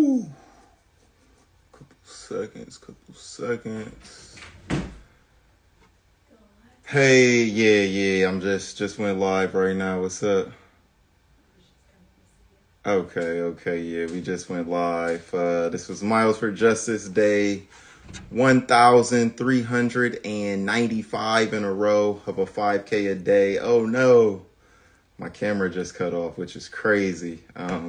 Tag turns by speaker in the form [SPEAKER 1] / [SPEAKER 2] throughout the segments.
[SPEAKER 1] Whew. Couple seconds. Hey, yeah, I'm just went live right now. What's up? Okay, yeah, we just went live. This was Miles for Justice Day 1,395 in a row of a 5K a day. Oh no, my camera just cut off, which is crazy.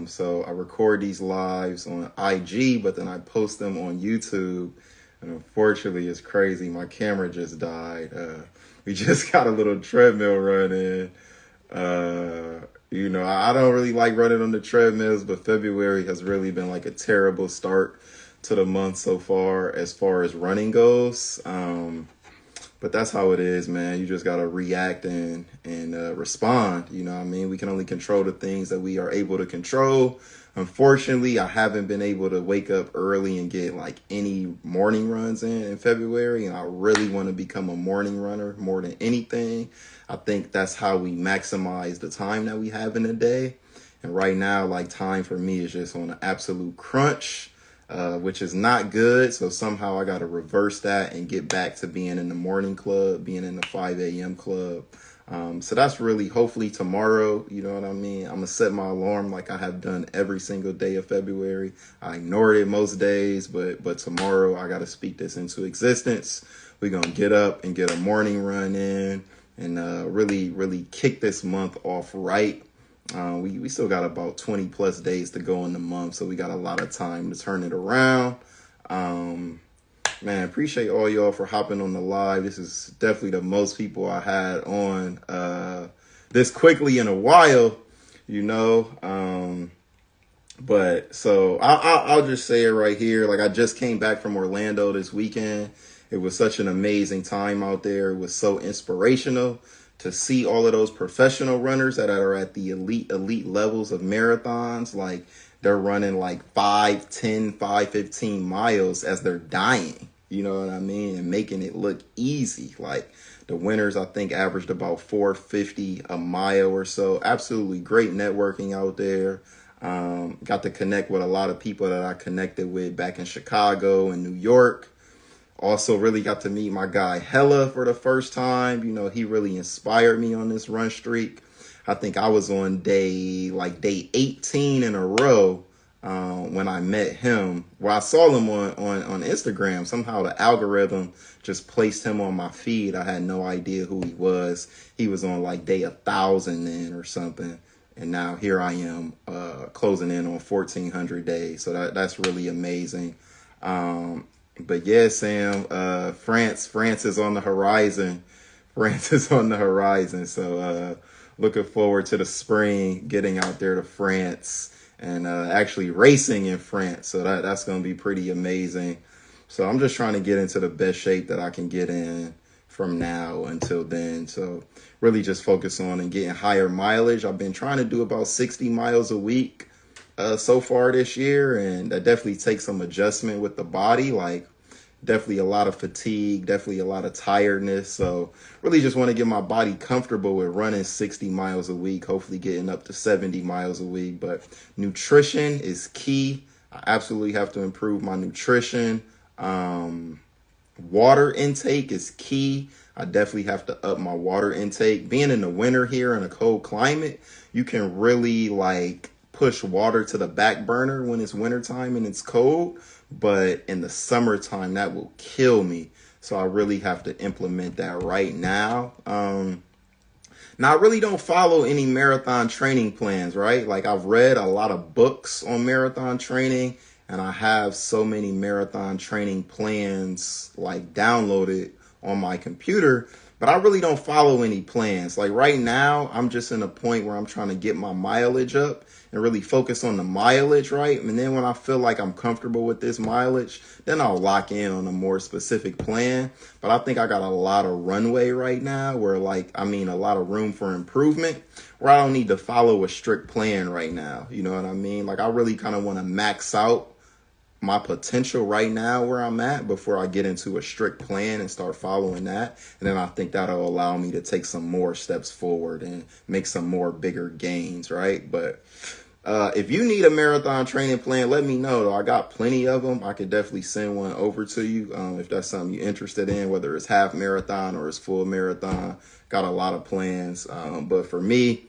[SPEAKER 1] So I record these lives on IG, but then I post them on YouTube. And unfortunately, it's crazy. My camera just died. We just got a little treadmill run in. I don't really like running on the treadmills, but February has really been like a terrible start to the month so far as running goes. But that's how it is, man. You just got to react and respond. You know what I mean? We can only control the things that we are able to control. Unfortunately, I haven't been able to wake up early and get like any morning runs in February. And I really want to become a morning runner more than anything. I think that's how we maximize the time that we have in a day. And right now, like, time for me is just on an absolute crunch. Which is not good. So somehow I got to reverse that and get back to being in the morning club, being in the 5 a.m. club. So that's really hopefully tomorrow. You know what I mean? I'm going to set my alarm like I have done every single day of February. I ignored it most days, but tomorrow I got to speak this into existence. We're going to get up and get a morning run in and really kick this month off right. We still got about 20 plus days to go in the month, so we got a lot of time to turn it around. Man, appreciate all y'all for hopping on the live. This is definitely the most people I had on this quickly in a while, you know. But so I'll just say it right here. Like, I just came back from Orlando this weekend. It was such an amazing time out there. It was so inspirational to see all of those professional runners that are at the elite levels of marathons. Like, they're running like 5, 10, 5, 15 miles as they're dying. You know what I mean? And making it look easy. Like, the winners, I think, averaged about 450 a mile or so. Absolutely great networking out there. Got to connect with a lot of people that I connected with back in Chicago and New York. Also really got to meet my guy Hella for the first time. You know, he really inspired me on this run streak. I think I was on day 18 in a row when I met him. Well, I saw him on Instagram. Somehow the algorithm just placed him on my feed. I had no idea who he was. He was on like day 1,000 then or something. And now here I am closing in on 1,400 days. So that's really amazing. But yeah, Sam, France is on the horizon. France is on the horizon. So looking forward to the spring, getting out there to France and actually racing in France. So that's going to be pretty amazing. So I'm just trying to get into the best shape that I can get in from now until then. So really just focus on and getting higher mileage. I've been trying to do about 60 miles a week so far this year, and that definitely takes some adjustment with the body. Like, definitely a lot of fatigue, definitely a lot of tiredness. So really just want to get my body comfortable with running 60 miles a week, hopefully getting up to 70 miles a week. But nutrition is key. I absolutely have to improve my nutrition. Water intake is key. I definitely have to up my water intake. Being in the winter here in a cold climate, you can really like push water to the back burner when it's wintertime and it's cold. But in the summertime, that will kill me. So I really have to implement that right now. Now, I really don't follow any marathon training plans, right? Like, I've read a lot of books on marathon training, and I have so many marathon training plans like downloaded on my computer, but I really don't follow any plans. Like, right now, I'm just in a point where I'm trying to get my mileage up and really focus on the mileage, right? And then when I feel like I'm comfortable with this mileage, then I'll lock in on a more specific plan. But I think I got a lot of runway right now where, like, a lot of room for improvement, where I don't need to follow a strict plan right now. You know what I mean? Like, I really kind of want to max out my potential right now where I'm at before I get into a strict plan and start following that. And then I think that'll allow me to take some more steps forward and make some more bigger gains, right? But If you need a marathon training plan, let me know, though. I got plenty of them. I could definitely send one over to you if that's something you're interested in, whether it's half marathon or it's full marathon. Got a lot of plans. But for me,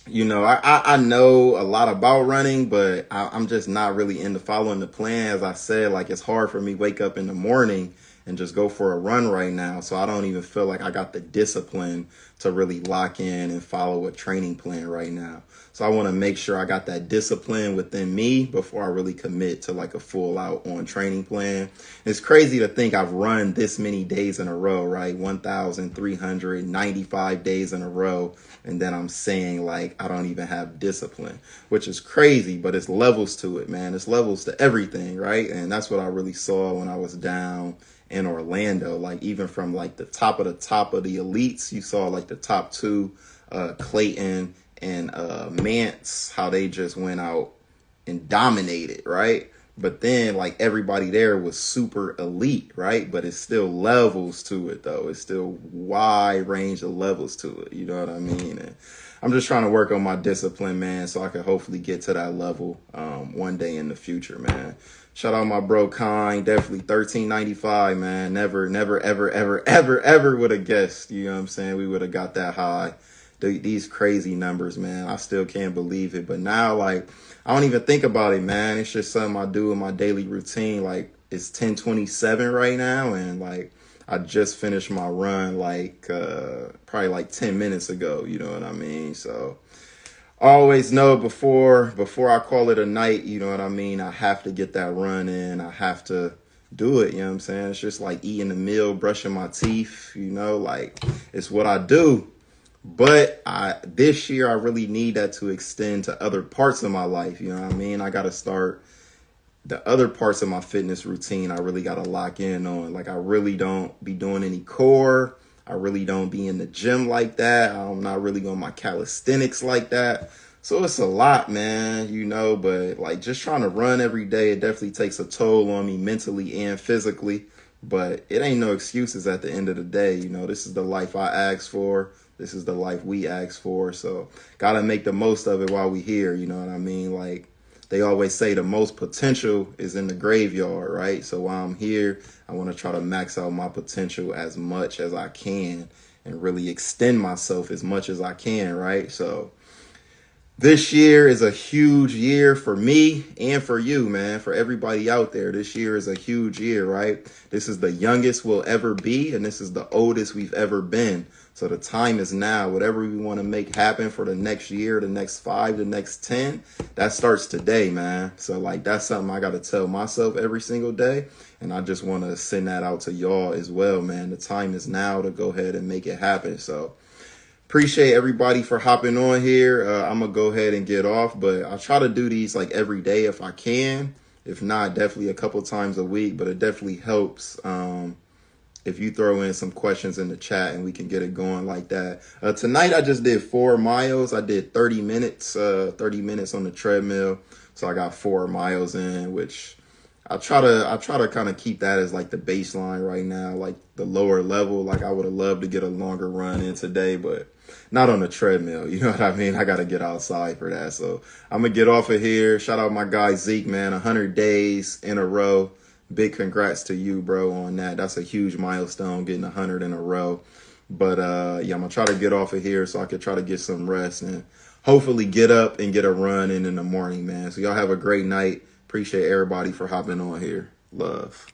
[SPEAKER 1] you know, I know a lot about running, but I'm just not really into following the plan. As I said, like, it's hard for me to wake up in the morning and just go for a run right now. So I don't even feel like I got the discipline to really lock in and follow a training plan right now. So I want to make sure I got that discipline within me before I really commit to like a full out on training plan. It's crazy to think I've run this many days in a row, right? 1,395 days in a row. And then I'm saying like, I don't even have discipline, which is crazy, but it's levels to it, man. It's levels to everything, right? And that's what I really saw when I was down in Orlando. Like, even from like the top of the elites, you saw like the top two, Clayton and Mance, how they just went out and dominated, right? But then like everybody there was super elite, right? But it's still levels to it, though. It's still wide range of levels to it. You know what I mean? And I'm just trying to work on my discipline, man, so I can hopefully get to that level one day in the future, man. Shout out my bro Kind, definitely 1395, man. Never, ever would have guessed. You know what I'm saying? We would have got that high. These crazy numbers, man. I still can't believe it. But now, like, I don't even think about it, man. It's just something I do in my daily routine. Like, it's 10:27 right now, and like I just finished my run like probably like 10 minutes ago. You know what I mean? So I always know before I call it a night, you know what I mean, I have to get that run in. I have to do it, you know what I'm saying? It's just like eating a meal, brushing my teeth, you know, like it's what I do. But this year I really need that to extend to other parts of my life, you know what I mean? I got to start the other parts of my fitness routine. I really got to lock in on. Like, I really don't be doing any core. I really don't be in the gym like that. I'm not really on my calisthenics like that. So it's a lot, man, you know, but like just trying to run every day, it definitely takes a toll on me mentally and physically. But it ain't no excuses at the end of the day. You know, this is the life I asked for. This is the life we asked for. So got to make the most of it while we here. You know what I mean? Like, they always say the most potential is in the graveyard, right? So while I'm here, I want to try to max out my potential as much as I can and really extend myself as much as I can, right? So this year is a huge year for me and for you, man, for everybody out there. This year is a huge year, right? This is the youngest we'll ever be, and this is the oldest we've ever been. So the time is now. Whatever we want to make happen for the next year, the next 5, the next 10, that starts today, man. So like, that's something I got to tell myself every single day. And I just want to send that out to y'all as well, man. The time is now to go ahead and make it happen. So appreciate everybody for hopping on here. I'm going to go ahead and get off, but I'll try to do these like every day if I can. If not, definitely a couple times a week, but it definitely helps if you throw in some questions in the chat and we can get it going like that. Tonight, I just did 4 miles. I did 30 minutes on the treadmill. So I got 4 miles in, which I try to kind of keep that as like the baseline right now, like the lower level. Like, I would have loved to get a longer run in today, but not on the treadmill. You know what I mean? I got to get outside for that. So I'm going to get off of here. Shout out my guy Zeke, man, 100 days in a row. Big congrats to you, bro, on that. That's a huge milestone, getting 100 in a row. But yeah, I'm going to try to get off of here so I can try to get some rest and hopefully get up and get a run in the morning, man. So y'all have a great night. Appreciate everybody for hopping on here. Love.